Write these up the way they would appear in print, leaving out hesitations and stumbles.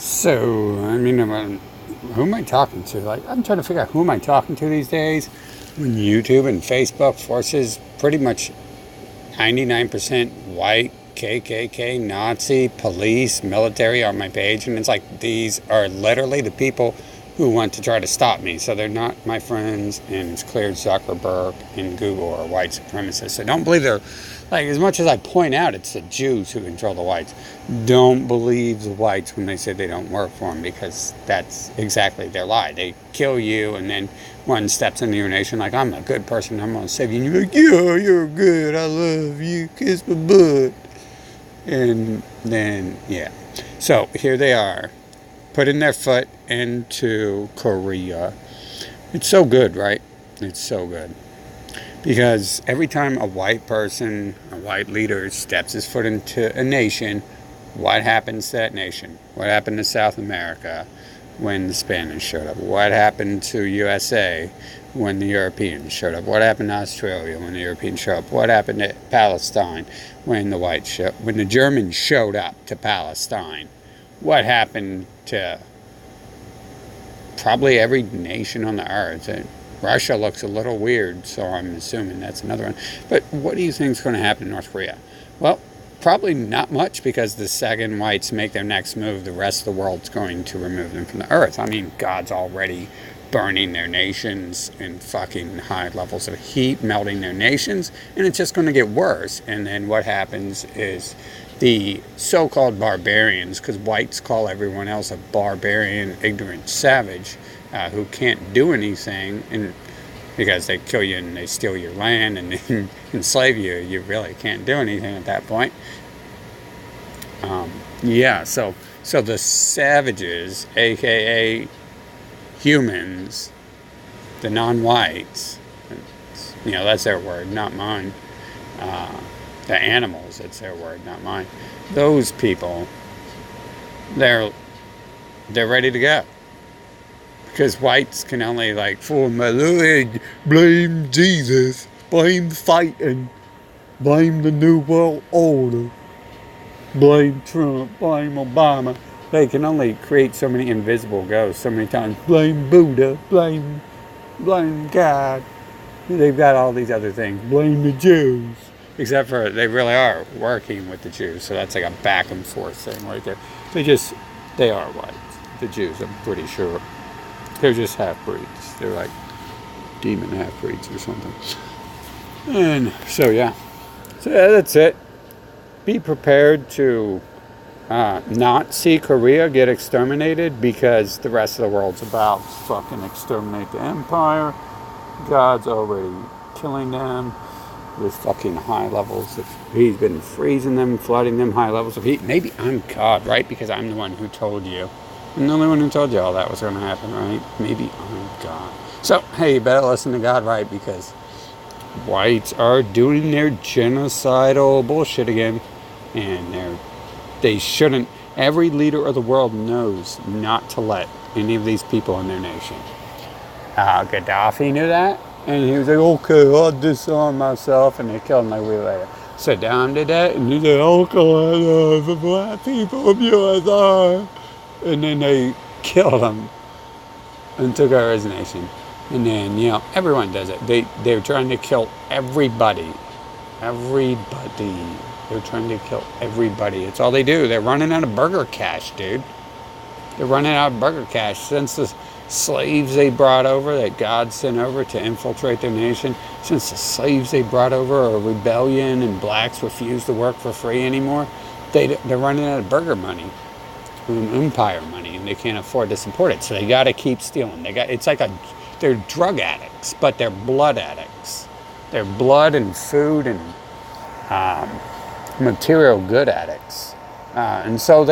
So, I mean, who am I talking to? Like, I'm trying to figure out who am I talking to these days when YouTube and Facebook forces pretty much 99% white, KKK, Nazi, police, military on my page. And it's like, these are literally the people who want to try to stop me. So they're not my friends, and it's clear Zuckerberg and Google are white supremacists. So don't believe they're, like, as much as I point out it's the Jews who control the whites, don't believe the whites when they say they don't work for them, because that's exactly their lie. They kill you, and then one steps into your nation like, I'm a good person, I'm going to save you, and you're like, yeah, you're good, I love you, kiss my butt. And then, yeah. So here they are, putting their foot into Korea. It's so good, right? It's so good. Because every time a white person, a white leader steps his foot into a nation, what happens to that nation? What happened to South America when the Spanish showed up? What happened to USA when the Europeans showed up? What happened to Australia when the Europeans showed up? What happened to Palestine when the Germans showed up to Palestine? What happened to probably every nation on the earth? Russia looks a little weird, so I'm assuming that's another one. But what do you think is going to happen in North Korea? Well, probably not much, because the second whites make their next move, the rest of the world's going to remove them from the earth. I mean, God's already burning their nations in fucking high levels of heat, melting their nations, and it's just going to get worse. And then what happens is the so-called barbarians, because whites call everyone else a barbarian, ignorant savage, who can't do anything, and because they kill you and they steal your land and then enslave you, you really can't do anything at that point. So the savages, aka humans, the non-whites, that's their word, not mine. The animals, it's their word, not mine. Those people, they're ready to go. Because whites can only, for my leg, blame Jesus, blame fighting, blame the New World Order, blame Trump, blame Obama. They can only create so many invisible ghosts so many times. Blame Buddha, blame God. They've got all these other things. Blame the Jews. Except for they really are working with the Jews. So that's like a back and forth thing right there. They are whites. The Jews, I'm pretty sure. They're just half-breeds. They're like demon half-breeds or something. And so, yeah. So, that's it. Be prepared to not see Korea get exterminated, because the rest of the world's about to fucking exterminate the empire. God's already killing them with fucking high levels of, he's been freezing them, flooding them, high levels of heat. Maybe I'm God, right? Because I'm the one who told you. I'm the only one who told you all that was going to happen, right? Maybe I'm God. So, hey, you better listen to God, right? Because whites are doing their genocidal bullshit again. And they shouldn't. Every leader of the world knows not to let any of these people in their nation. Gaddafi knew that. And he was like, okay, I'll disarm myself. And they killed him like a week later. Saddam did that. And he said, okay, the black people of USR. And then they killed him and took over his nation. And then, everyone does it. They're trying to kill everybody. Everybody. They're trying to kill everybody. It's all they do. They're running out of burger cash, dude. They're running out of burger cash. Since the slaves they brought over, that God sent over to infiltrate their nation, since the slaves they brought over are rebellion and blacks refuse to work for free anymore, they're running out of burger money. Empire money, and they can't afford to support it, so they got to keep stealing. They're drug addicts, but they're blood addicts. They're blood and food and material good addicts, and so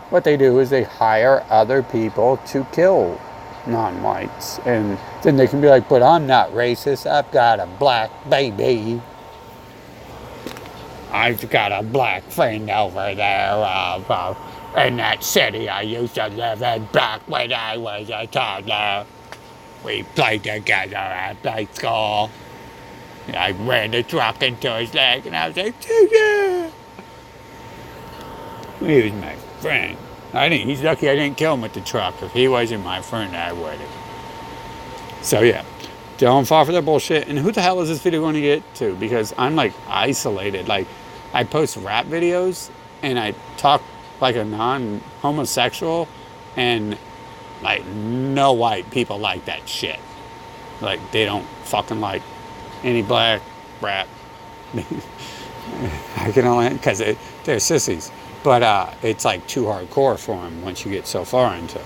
what they do is they hire other people to kill non-whites, and then they can be like, but I'm not racist, I've got a black baby, I've got a black friend over there, in that city I used to live in back when I was a toddler. We played together at high school. I ran the truck into his leg and I was like, yeah. He was my friend. He's lucky I didn't kill him with the truck. If he wasn't my friend, I would have. So yeah, don't fall for their bullshit. And who the hell is this video going to get to? Because I'm like isolated. Like, I post rap videos and I talk like a non-homosexual, and like no white people like that shit. Like, they don't fucking like any black rap. I can only, because they're sissies. But it's like too hardcore for them once you get so far into it.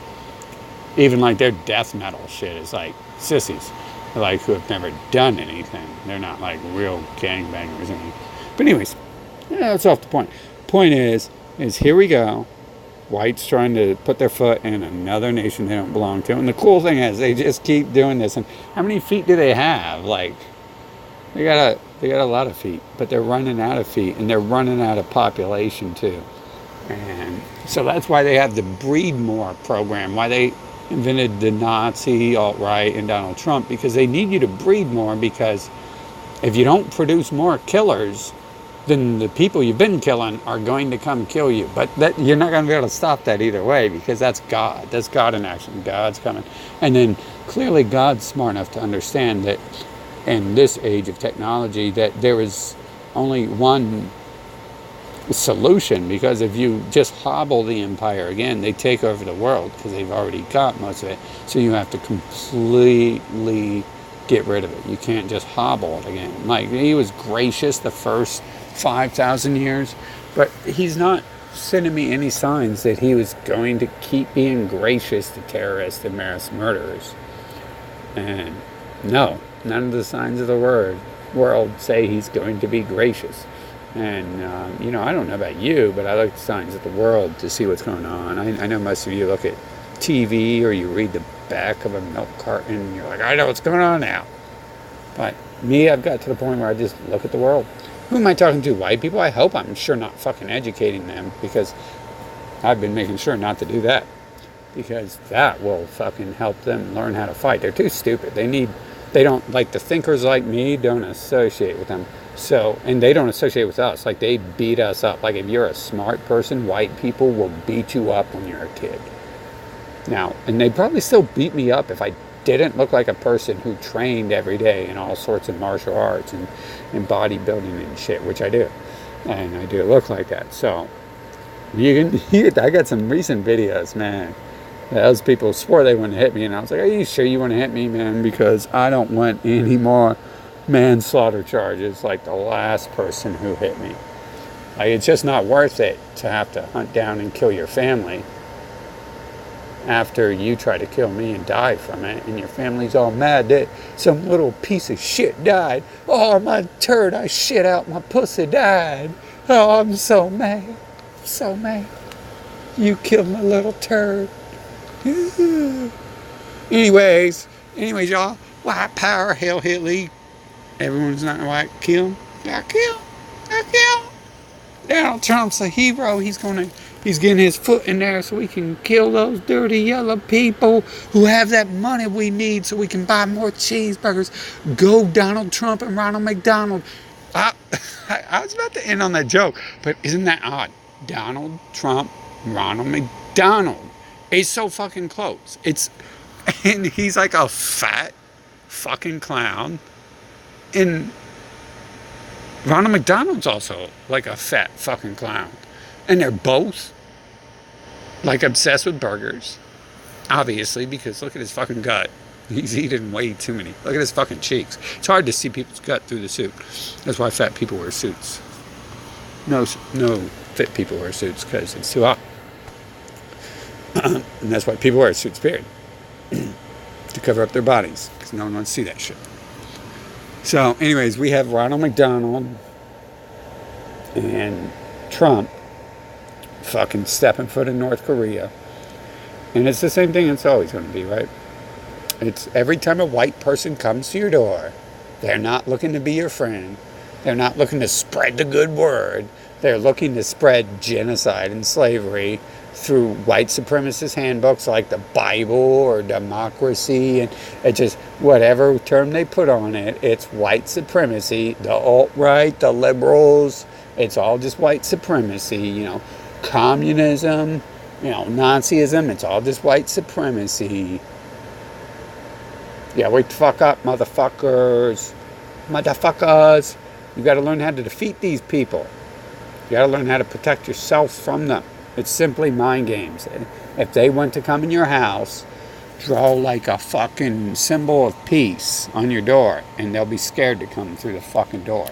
Even like their death metal shit is like sissies, like, who have never done anything. They're not like real gangbangers or anything. But anyways, yeah, that's off the point. Point is here we go. Whites trying to put their foot in another nation they don't belong to. And the cool thing is they just keep doing this. And how many feet do they have? Like, they got a lot of feet, but they're running out of feet, and they're running out of population too. And so that's why they have the Breed More program, why they invented the Nazi, alt-right, and Donald Trump, because they need you to breed more, because if you don't produce more killers, then the people you've been killing are going to come kill you. But that, you're not going to be able to stop that either way, because that's God. That's God in action. God's coming. And then clearly God's smart enough to understand that in this age of technology that there is only one solution, because if you just hobble the empire again, they take over the world because they've already got most of it. So you have to completely get rid of it. You can't just hobble it again. Like, he was gracious the first 5,000 years, but he's not sending me any signs that he was going to keep being gracious to terrorists and mass murderers. And no, none of the signs of the world say he's going to be gracious. And, I don't know about you, but I look at the signs of the world to see what's going on. I know most of you look at TV or you read the back of a milk carton and you're like, I know what's going on now. But me, I've got to the point where I just look at the world. Who am I talking to? White people? I hope I'm sure not fucking educating them, because I've been making sure not to do that, because that will fucking help them learn how to fight. They're too stupid. They don't, like, the thinkers like me don't associate with them. So, and they don't associate with us. Like, they beat us up. Like, if you're a smart person, white people will beat you up when you're a kid. Now, and they probably still beat me up if I didn't look like a person who trained every day in all sorts of martial arts and bodybuilding and shit, which I do. And I do look like that. So, I got some recent videos, man. Those people swore they wouldn't hit me, and I was like, are you sure you want to hit me, man? Because I don't want any more manslaughter charges like the last person who hit me. Like, it's just not worth it to have to hunt down and kill your family after you try to kill me and die from it, and your family's all mad that some little piece of shit died. Oh, my turd I shit out my pussy died. Oh, I'm so mad. So mad. You killed my little turd. Anyways, y'all. White power, hell, Hitler. Everyone's not white. Kill. Got killed. Donald Trump's a hero. He's getting his foot in there so we can kill those dirty yellow people who have that money we need so we can buy more cheeseburgers. Go Donald Trump and Ronald McDonald. I was about to end on that joke, but isn't that odd? Donald Trump, Ronald McDonald. It's so fucking close. And he's like a fat fucking clown. And Ronald McDonald's also like a fat fucking clown. And they're both like obsessed with burgers. Obviously, because look at his fucking gut. He's eating way too many. Look at his fucking cheeks. It's hard to see people's gut through the suit. That's why fat people wear suits. No fit people wear suits, because it's too hot. And that's why people wear suits, period. To cover up their bodies, because no one wants to see that shit. So, anyways, we have Ronald McDonald and Trump fucking stepping foot in North Korea. And it's the same thing it's always going to be, right? It's every time a white person comes to your door, they're not looking to be your friend. They're not looking to spread the good word. They're looking to spread genocide and slavery through white supremacist handbooks like the Bible or democracy, and it just, whatever term they put on it, it's white supremacy. The alt-right, the liberals, it's all just white supremacy, communism, Nazism, it's all just white supremacy. Yeah, wake the fuck up, motherfuckers. Motherfuckers. You got to learn how to defeat these people. You got to learn how to protect yourself from them. It's simply mind games. If they want to come in your house, draw like a fucking symbol of peace on your door, and they'll be scared to come through the fucking door.